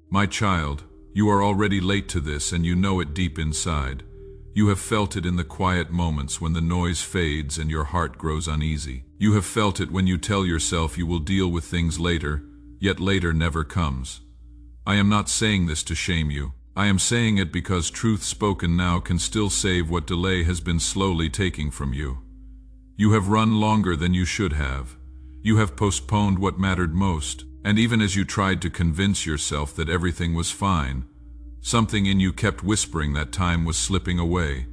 My child, you are already late to this and you know it deep inside. You have felt it in the quiet moments when the noise fades and your heart grows uneasy. You have felt it when you tell yourself you will deal with things later, yet later never comes. I am not saying this to shame you. I am saying it because truth spoken now can still save what delay has been slowly taking from you. You have run longer than you should have. You have postponed what mattered most, and even as you tried to convince yourself that everything was fine, something in you kept whispering that time was slipping away.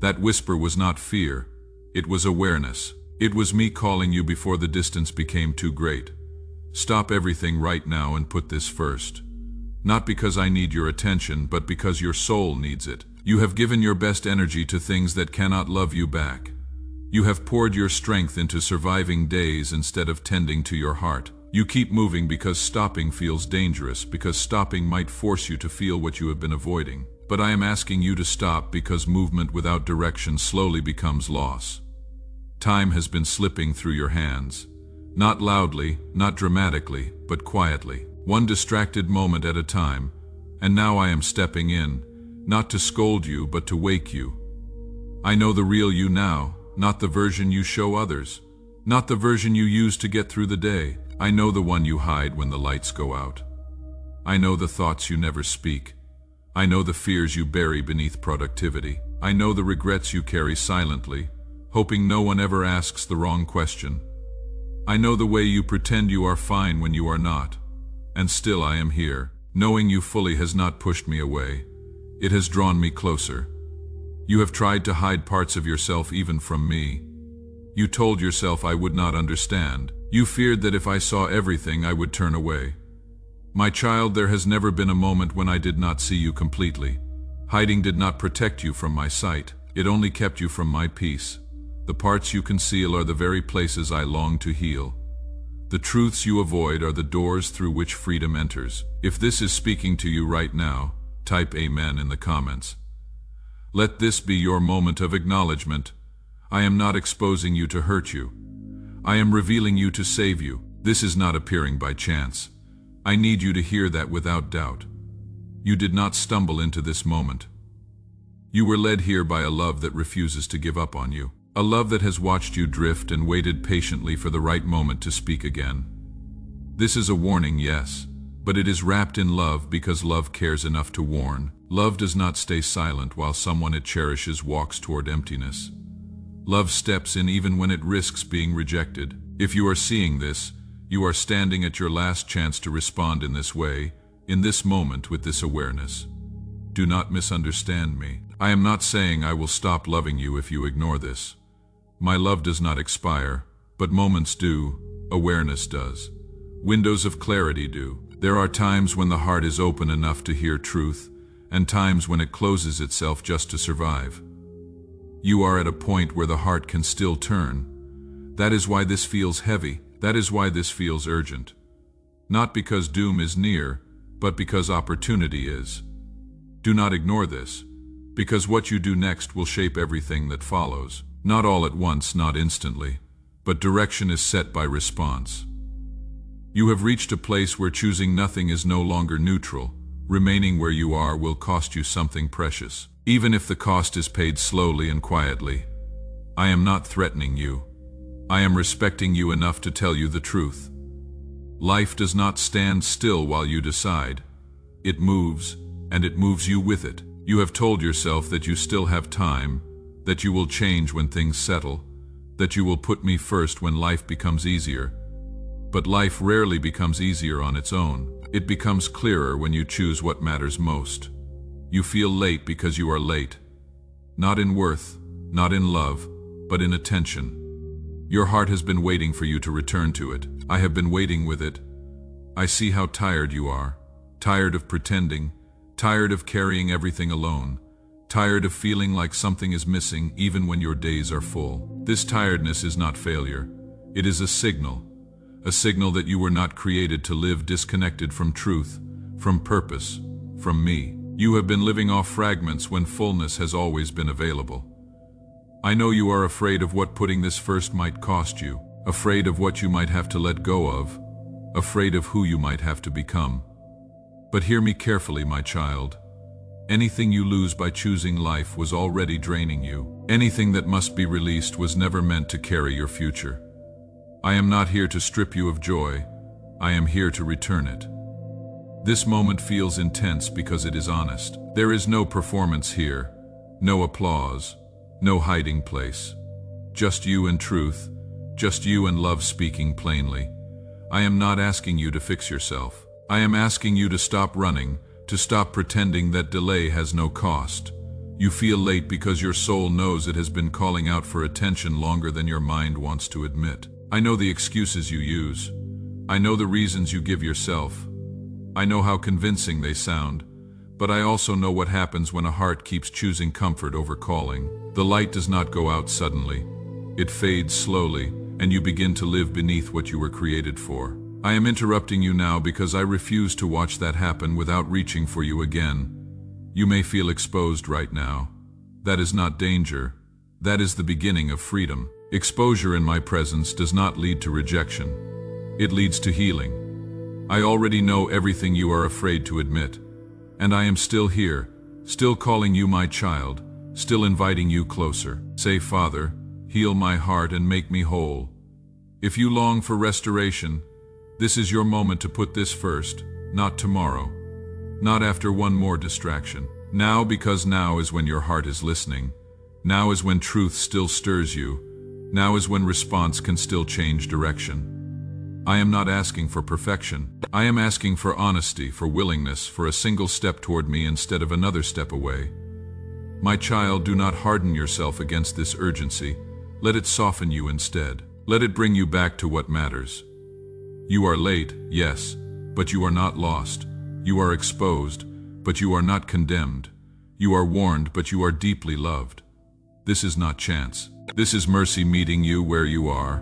That whisper was not fear, it was awareness. It was me calling you before the distance became too great. Stop everything right now and put this first. Not because I need your attention, but because your soul needs it. You have given your best energy to things that cannot love you back. You have poured your strength into surviving days instead of tending to your heart. You keep moving because stopping feels dangerous, because stopping might force you to feel what you have been avoiding. But I am asking you to stop because movement without direction slowly becomes loss. Time has been slipping through your hands. Not loudly, not dramatically, but quietly. One distracted moment at a time. And now I am stepping in, not to scold you, but to wake you. I know the real you now, not the version you show others. Not the version you use to get through the day. I know the one you hide when the lights go out. I know the thoughts you never speak. I know the fears you bury beneath productivity. I know the regrets you carry silently, hoping no one ever asks the wrong question. I know the way you pretend you are fine when you are not. And still I am here. Knowing you fully has not pushed me away. It has drawn me closer. You have tried to hide parts of yourself even from me. You told yourself I would not understand. You feared that if I saw everything, I would turn away. My child, there has never been a moment when I did not see you completely. Hiding did not protect you from my sight. It only kept you from my peace. The parts you conceal are the very places I long to heal. The truths you avoid are the doors through which freedom enters. If this is speaking to you right now, type Amen in the comments. Let this be your moment of acknowledgement. I am not exposing you to hurt you. I am revealing you to save you. This is not appearing by chance. I need you to hear that without doubt. You did not stumble into this moment. You were led here by a love that refuses to give up on you. A love that has watched you drift and waited patiently for the right moment to speak again. This is a warning, yes, but it is wrapped in love because love cares enough to warn. Love does not stay silent while someone it cherishes walks toward emptiness. Love steps in even when it risks being rejected. If you are seeing this, you are standing at your last chance to respond in this way, in this moment with this awareness. Do not misunderstand me. I am not saying I will stop loving you if you ignore this. My love does not expire, but moments do, awareness does. Windows of clarity do. There are times when the heart is open enough to hear truth, and times when it closes itself just to survive. You are at a point where the heart can still turn. That is why this feels heavy. That is why this feels urgent. Not because doom is near, but because opportunity is. Do not ignore this, because what you do next will shape everything that follows. Not all at once, not instantly, but direction is set by response. You have reached a place where choosing nothing is no longer neutral. Remaining where you are will cost you something precious, even if the cost is paid slowly and quietly. I am not threatening you. I am respecting you enough to tell you the truth. Life does not stand still while you decide. It moves, and it moves you with it. You have told yourself that you still have time, that you will change when things settle, that you will put me first when life becomes easier. But life rarely becomes easier on its own. It becomes clearer when you choose what matters most. You feel late because you are late. Not in worth, not in love, but in attention. Your heart has been waiting for you to return to it. I have been waiting with it. I see how tired you are. Tired of pretending. Tired of carrying everything alone. Tired of feeling like something is missing even when your days are full. This tiredness is not failure. It is a signal that you were not created to live disconnected from truth, from purpose, from me. You have been living off fragments when fullness has always been available. I know you are afraid of what putting this first might cost you, afraid of what you might have to let go of, afraid of who you might have to become. But hear me carefully, my child. Anything you lose by choosing life was already draining you. Anything that must be released was never meant to carry your future. I am not here to strip you of joy. I am here to return it. This moment feels intense because it is honest. There is no performance here, no applause, no hiding place. Just you and truth, just you and love speaking plainly. I am not asking you to fix yourself. I am asking you to stop running, to stop pretending that delay has no cost. You feel late because your soul knows it has been calling out for attention longer than your mind wants to admit. I know the excuses you use. I know the reasons you give yourself. I know how convincing they sound, but I also know what happens when a heart keeps choosing comfort over calling. The light does not go out suddenly. It fades slowly, and you begin to live beneath what you were created for. I am interrupting you now because I refuse to watch that happen without reaching for you again. You may feel exposed right now. That is not danger. That is the beginning of freedom. Exposure in my presence does not lead to rejection. It leads to healing. I already know everything you are afraid to admit. And I am still here, still calling you my child, still inviting you closer. Say, Father, heal my heart and make me whole. If you long for restoration, this is your moment to put this first, not tomorrow, not after one more distraction. Now, because now is when your heart is listening. Now is when truth still stirs you. Now is when response can still change direction. I am not asking for perfection. I am asking for honesty, for willingness, for a single step toward me instead of another step away. My child, do not harden yourself against this urgency. Let it soften you instead. Let it bring you back to what matters. You are late, yes, but you are not lost. You are exposed, but you are not condemned. You are warned, but you are deeply loved. This is not chance. This is mercy meeting you where you are.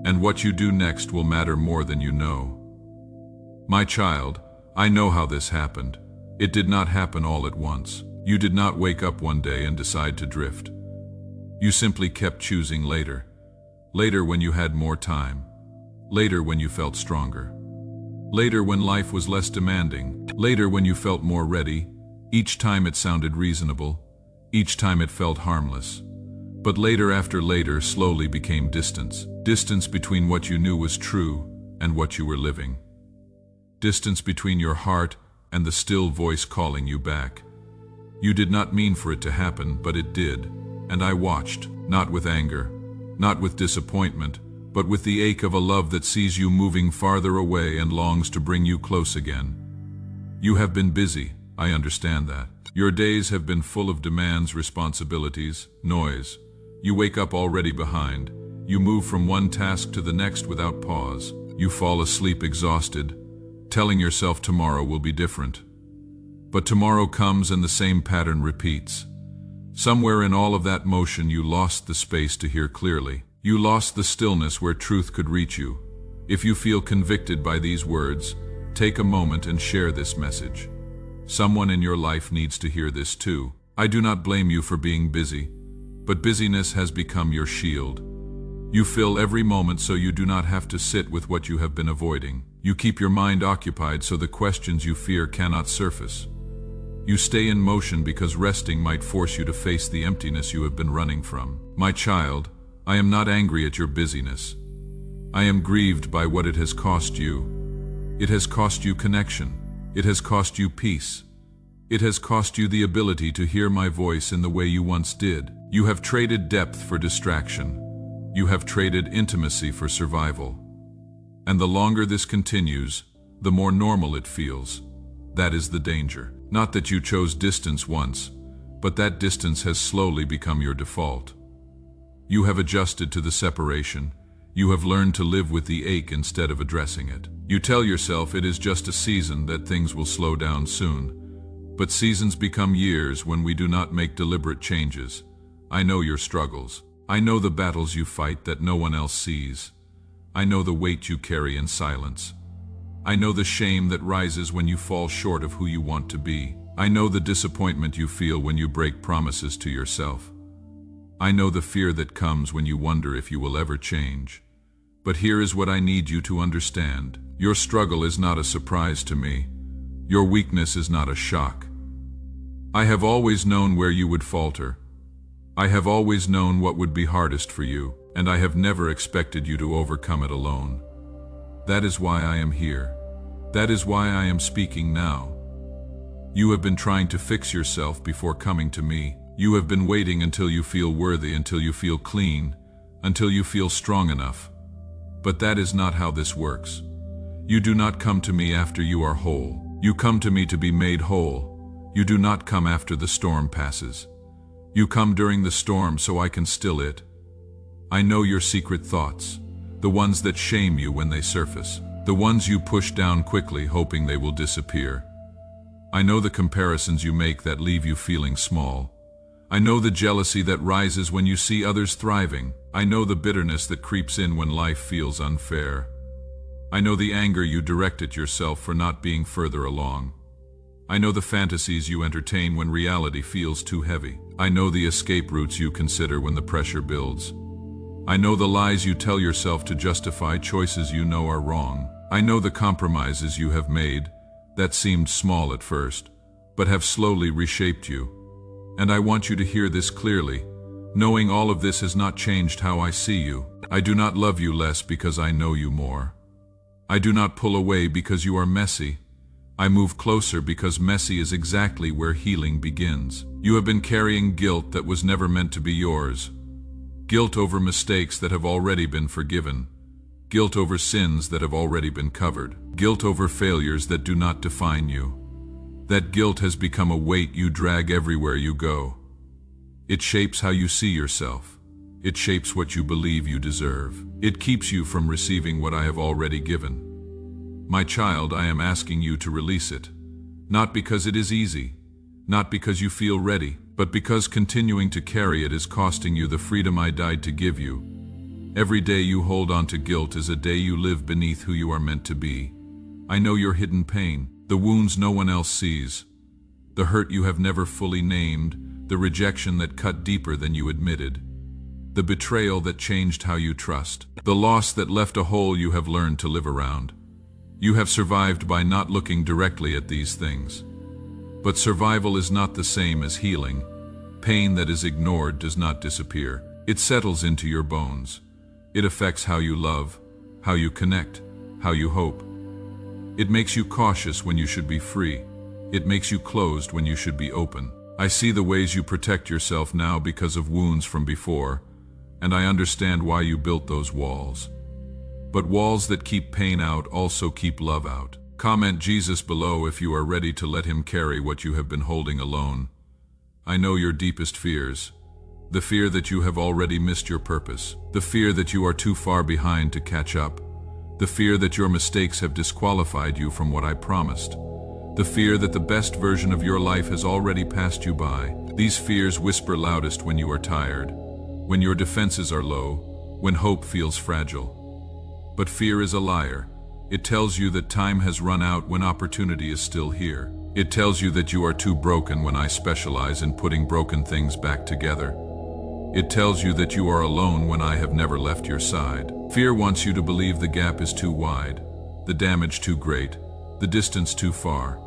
And what you do next will matter more than you know. My child, I know how this happened. It did not happen all at once. You did not wake up one day and decide to drift. You simply kept choosing later. Later when you had more time. Later when you felt stronger. Later when life was less demanding. Later when you felt more ready. Each time it sounded reasonable. Each time it felt harmless. But later after later slowly became distance. Distance between what you knew was true and what you were living. Distance between your heart and the still voice calling you back. You did not mean for it to happen, but it did. And I watched, not with anger, not with disappointment, but with the ache of a love that sees you moving farther away and longs to bring you close again. You have been busy, I understand that. Your days have been full of demands, responsibilities, noise. You wake up already behind. You move from one task to the next without pause. You fall asleep exhausted, telling yourself tomorrow will be different. But tomorrow comes and the same pattern repeats. Somewhere in all of that motion you lost the space to hear clearly. You lost the stillness where truth could reach you. If you feel convicted by these words, take a moment and share this message. Someone in your life needs to hear this too. I do not blame you for being busy, but busyness has become your shield. You fill every moment so you do not have to sit with what you have been avoiding. You keep your mind occupied so the questions you fear cannot surface. You stay in motion because resting might force you to face the emptiness you have been running from. My child, I am not angry at your busyness. I am grieved by what it has cost you. It has cost you connection. It has cost you peace. It has cost you the ability to hear my voice in the way you once did. You have traded depth for distraction. You have traded intimacy for survival. And the longer this continues, the more normal it feels. That is the danger. Not that you chose distance once, but that distance has slowly become your default. You have adjusted to the separation. You have learned to live with the ache instead of addressing it. You tell yourself it is just a season, that things will slow down soon. But seasons become years when we do not make deliberate changes. I know your struggles. I know the battles you fight that no one else sees. I know the weight you carry in silence. I know the shame that rises when you fall short of who you want to be. I know the disappointment you feel when you break promises to yourself. I know the fear that comes when you wonder if you will ever change. But here is what I need you to understand. Your struggle is not a surprise to me. Your weakness is not a shock. I have always known where you would falter. I have always known what would be hardest for you, and I have never expected you to overcome it alone. That is why I am here. That is why I am speaking now. You have been trying to fix yourself before coming to me. You have been waiting until you feel worthy, until you feel clean, until you feel strong enough. But that is not how this works. You do not come to me after you are whole. You come to me to be made whole. You do not come after the storm passes. You come during the storm so I can still it. I know your secret thoughts, the ones that shame you when they surface, the ones you push down quickly hoping they will disappear. I know the comparisons you make that leave you feeling small. I know the jealousy that rises when you see others thriving. I know the bitterness that creeps in when life feels unfair. I know the anger you direct at yourself for not being further along. I know the fantasies you entertain when reality feels too heavy. I know the escape routes you consider when the pressure builds. I know the lies you tell yourself to justify choices you know are wrong. I know the compromises you have made that seemed small at first, but have slowly reshaped you. And I want you to hear this clearly. Knowing all of this has not changed how I see you. I do not love you less because I know you more. I do not pull away because you are messy. I move closer because messy is exactly where healing begins. You have been carrying guilt that was never meant to be yours. Guilt over mistakes that have already been forgiven. Guilt over sins that have already been covered. Guilt over failures that do not define you. That guilt has become a weight you drag everywhere you go. It shapes how you see yourself. It shapes what you believe you deserve. It keeps you from receiving what I have already given. My child, I am asking you to release it. Not because it is easy, not because you feel ready, but because continuing to carry it is costing you the freedom I died to give you. Every day you hold on to guilt is a day you live beneath who you are meant to be. I know your hidden pain, the wounds no one else sees, the hurt you have never fully named, the rejection that cut deeper than you admitted, the betrayal that changed how you trust, the loss that left a hole you have learned to live around. You have survived by not looking directly at these things. But survival is not the same as healing. Pain that is ignored does not disappear. It settles into your bones. It affects how you love, how you connect, how you hope. It makes you cautious when you should be free. It makes you closed when you should be open. I see the ways you protect yourself now because of wounds from before, and I understand why you built those walls. But walls that keep pain out also keep love out. Comment Jesus below if you are ready to let him carry what you have been holding alone. I know your deepest fears. The fear that you have already missed your purpose. The fear that you are too far behind to catch up. The fear that your mistakes have disqualified you from what I promised. The fear that the best version of your life has already passed you by. These fears whisper loudest when you are tired, when your defenses are low, when hope feels fragile. But fear is a liar. It tells you that time has run out when opportunity is still here. It tells you that you are too broken when I specialize in putting broken things back together. It tells you that you are alone when I have never left your side. Fear wants you to believe the gap is too wide, the damage too great, the distance too far.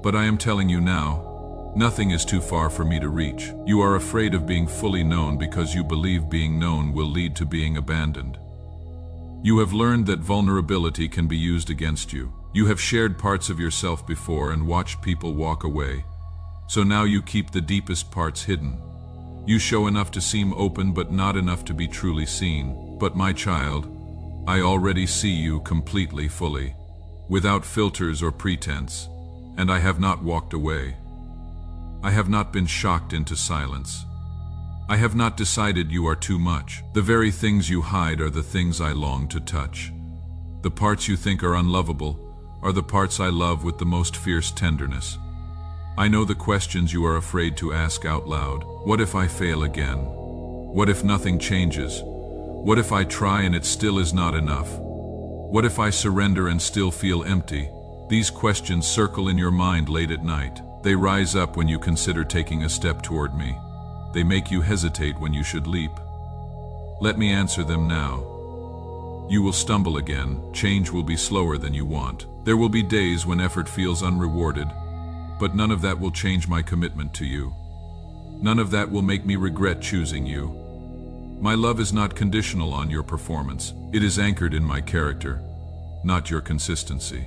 But I am telling you now, nothing is too far for me to reach. You are afraid of being fully known because you believe being known will lead to being abandoned. You have learned that vulnerability can be used against you. You have shared parts of yourself before and watched people walk away. So now you keep the deepest parts hidden. You show enough to seem open but not enough to be truly seen. But my child, I already see you completely fully, without filters or pretense, and I have not walked away. I have not been shocked into silence. I have not decided you are too much. The very things you hide are the things I long to touch. The parts you think are unlovable are the parts I love with the most fierce tenderness. I know the questions you are afraid to ask out loud. What if I fail again? What if nothing changes? What if I try and it still is not enough? What if I surrender and still feel empty? These questions circle in your mind late at night. They rise up when you consider taking a step toward me. They make you hesitate when you should leap. Let me answer them now. You will stumble again, change will be slower than you want. There will be days when effort feels unrewarded, but none of that will change my commitment to you. None of that will make me regret choosing you. My love is not conditional on your performance. It is anchored in my character, not your consistency.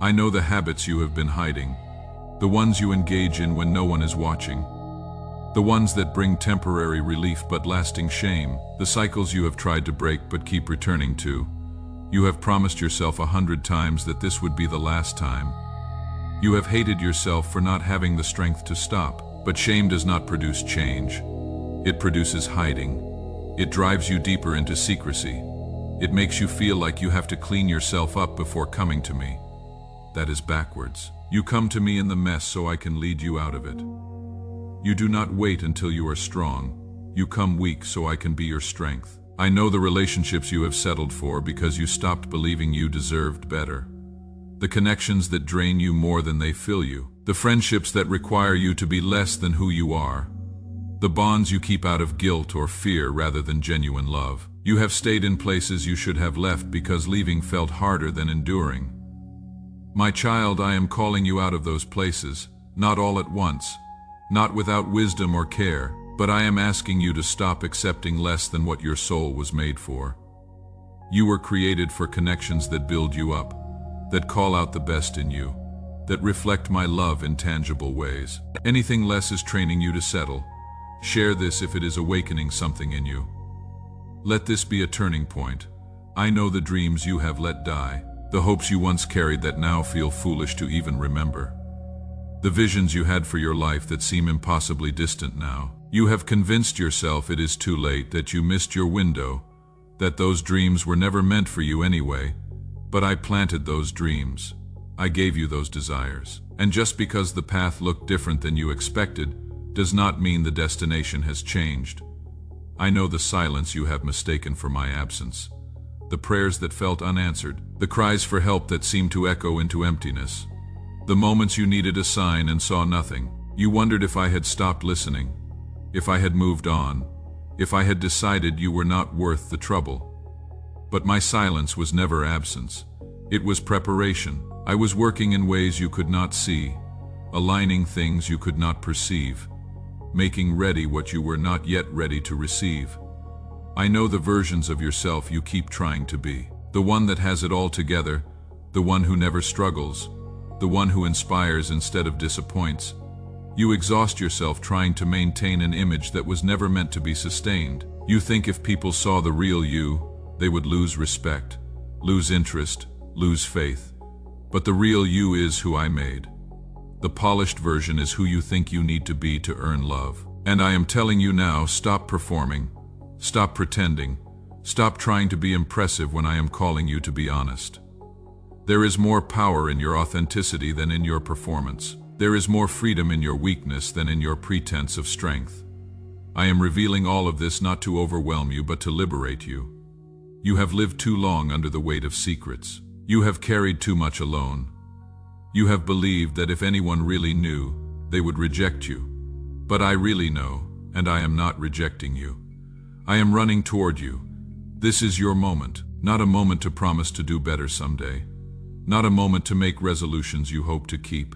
I know the habits you have been hiding, the ones you engage in when no one is watching, the ones that bring temporary relief but lasting shame, the cycles you have tried to break but keep returning to. You have promised yourself 100 times that this would be the last time. You have hated yourself for not having the strength to stop, but shame does not produce change. It produces hiding. It drives you deeper into secrecy. It makes you feel like you have to clean yourself up before coming to me. That is backwards. You come to me in the mess so I can lead you out of it. You do not wait until you are strong. You come weak so I can be your strength. I know the relationships you have settled for because you stopped believing you deserved better. The connections that drain you more than they fill you. The friendships that require you to be less than who you are. The bonds you keep out of guilt or fear rather than genuine love. You have stayed in places you should have left because leaving felt harder than enduring. My child, I am calling you out of those places, not all at once, not without wisdom or care, but I am asking you to stop accepting less than what your soul was made for. You were created for connections that build you up, that call out the best in you, that reflect my love in tangible ways. Anything less is training you to settle. Share this if it is awakening something in you. Let this be a turning point. I know the dreams you have let die, the hopes you once carried that now feel foolish to even remember. The visions you had for your life that seem impossibly distant now. You have convinced yourself it is too late, that you missed your window, that those dreams were never meant for you anyway. But I planted those dreams. I gave you those desires. And just because the path looked different than you expected, does not mean the destination has changed. I know the silence you have mistaken for my absence. The prayers that felt unanswered, the cries for help that seemed to echo into emptiness. The moments you needed a sign and saw nothing. You wondered if I had stopped listening, if I had moved on, if I had decided you were not worth the trouble. But my silence was never absence. It was preparation. I was working in ways you could not see, aligning things you could not perceive, making ready what you were not yet ready to receive. I know the versions of yourself you keep trying to be. The one that has it all together, the one who never struggles, the one who inspires instead of disappoints. You exhaust yourself trying to maintain an image that was never meant to be sustained. You think if people saw the real you, they would lose respect, lose interest, lose faith. But the real you is who I made. The polished version is who you think you need to be to earn love. And I am telling you now, stop performing. Stop pretending. Stop trying to be impressive when I am calling you to be honest. There is more power in your authenticity than in your performance. There is more freedom in your weakness than in your pretense of strength. I am revealing all of this not to overwhelm you, but to liberate you. You have lived too long under the weight of secrets. You have carried too much alone. You have believed that if anyone really knew, they would reject you. But I really know, and I am not rejecting you. I am running toward you. This is your moment, not a moment to promise to do better someday. Not a moment to make resolutions you hope to keep.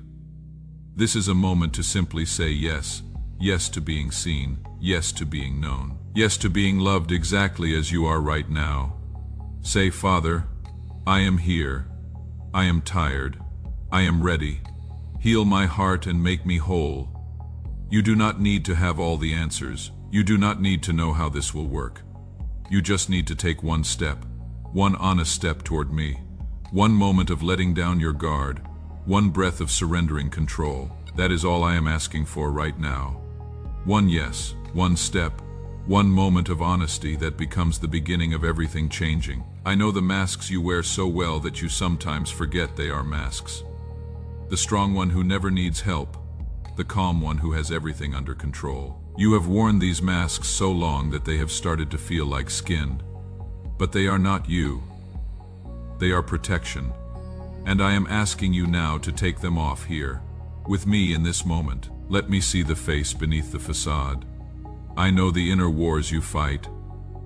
This is a moment to simply say yes. Yes to being seen. Yes to being known. Yes to being loved exactly as you are right now. Say, Father, I am here. I am tired. I am ready. Heal my heart and make me whole. You do not need to have all the answers. You do not need to know how this will work. You just need to take one step, one honest step toward me, one moment of letting down your guard, one breath of surrendering control. That is all I am asking for right now. One yes, one step, one moment of honesty that becomes the beginning of everything changing. I know the masks you wear so well that you sometimes forget they are masks. The strong one who never needs help, the calm one who has everything under control. You have worn these masks so long that they have started to feel like skin. But they are not you. They are protection. And I am asking you now to take them off here, with me in this moment. Let me see the face beneath the facade. I know the inner wars you fight,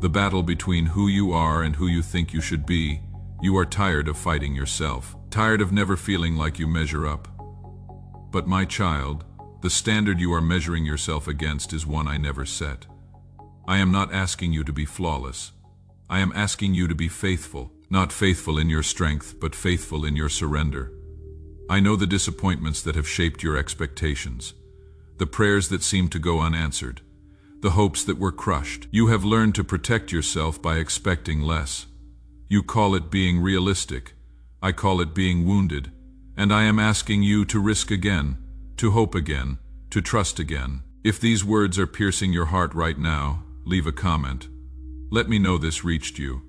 The battle between who you are and who you think you should be. You are tired of fighting yourself, tired of never feeling like you measure up. But my child, the standard you are measuring yourself against is one I never set. I am not asking you to be flawless. I am asking you to be faithful, not faithful in your strength, but faithful in your surrender. I know the disappointments that have shaped your expectations, the prayers that seemed to go unanswered, the hopes that were crushed. You have learned to protect yourself by expecting less. You call it being realistic. I call it being wounded. And I am asking you to risk again, to hope again, to trust again. If these words are piercing your heart right now, leave a comment. Let me know this reached you.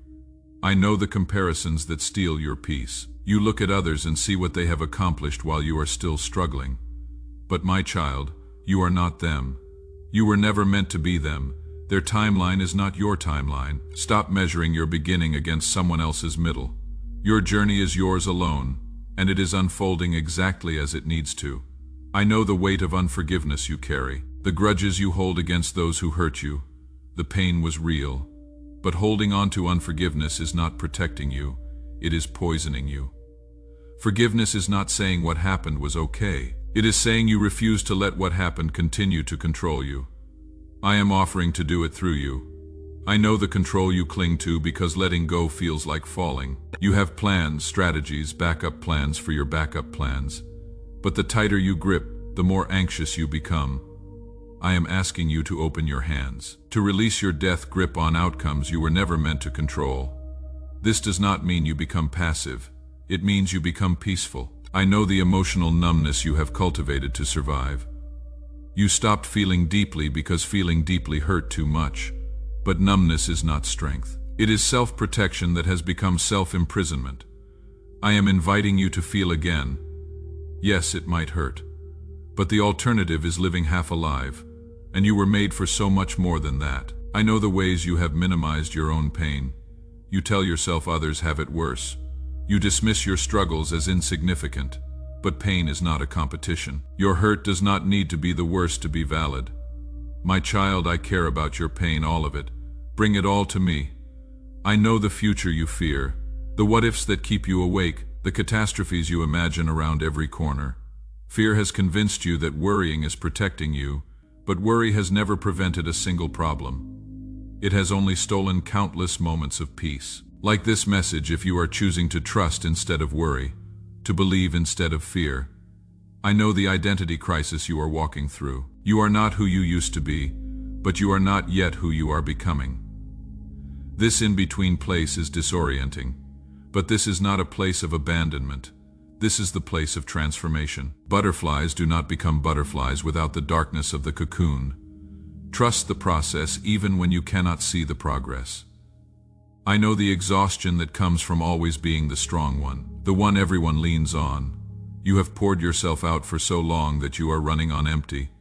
I know the comparisons that steal your peace. You look at others and see what they have accomplished while you are still struggling. But my child, you are not them. You were never meant to be them. Their timeline is not your timeline. Stop measuring your beginning against someone else's middle. Your journey is yours alone, and it is unfolding exactly as it needs to. I know the weight of unforgiveness you carry, the grudges you hold against those who hurt you. The pain was real, but holding on to unforgiveness is not protecting you, it is poisoning you. Forgiveness is not saying what happened was okay. It is saying you refuse to let what happened continue to control you. I am offering to do it through you. I know the control you cling to because letting go feels like falling. You have plans, strategies, backup plans for your backup plans. But the tighter you grip, the more anxious you become. I am asking you to open your hands, to release your death grip on outcomes you were never meant to control. This does not mean you become passive. It means you become peaceful. I know the emotional numbness you have cultivated to survive. You stopped feeling deeply because feeling deeply hurt too much. But numbness is not strength. It is self-protection that has become self-imprisonment. I am inviting you to feel again. Yes, it might hurt. But the alternative is living half alive. And you were made for so much more than that. I know the ways you have minimized your own pain. You tell yourself others have it worse. You dismiss your struggles as insignificant. But pain is not a competition. Your hurt does not need to be the worst to be valid. My child, I care about your pain, all of it. Bring it all to me. I know the future you fear, the what-ifs that keep you awake, the catastrophes you imagine around every corner. Fear has convinced you that worrying is protecting you, but worry has never prevented a single problem. It has only stolen countless moments of peace. Like this message, if you are choosing to trust instead of worry, to believe instead of fear. I know the identity crisis you are walking through. You are not who you used to be, but you are not yet who you are becoming. This in-between place is disorienting, but this is not a place of abandonment. This is the place of transformation. Butterflies do not become butterflies without the darkness of the cocoon. Trust the process even when you cannot see the progress. I know the exhaustion that comes from always being the strong one, the one everyone leans on. You have poured yourself out for so long that you are running on empty.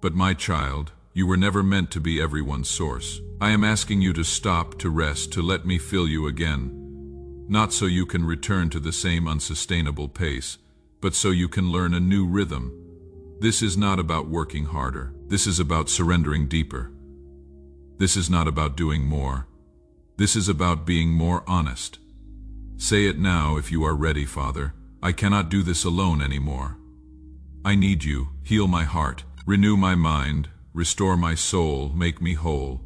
But my child, you were never meant to be everyone's source. I am asking you to stop, to rest, to let me fill you again. Not so you can return to the same unsustainable pace, but so you can learn a new rhythm. This is not about working harder. This is about surrendering deeper. This is not about doing more. This is about being more honest. Say it now if you are ready, Father. I cannot do this alone anymore. I need you. Heal my heart. Renew my mind. Restore my soul. Make me whole.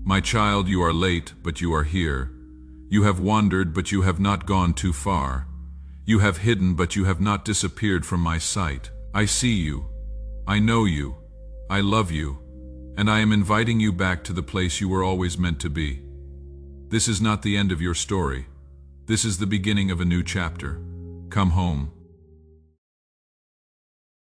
My child, you are late, but you are here. You have wandered, but you have not gone too far. You have hidden, but you have not disappeared from my sight. I see you. I know you. I love you. And I am inviting you back to the place you were always meant to be. This is not the end of your story. This is the beginning of a new chapter. Come home.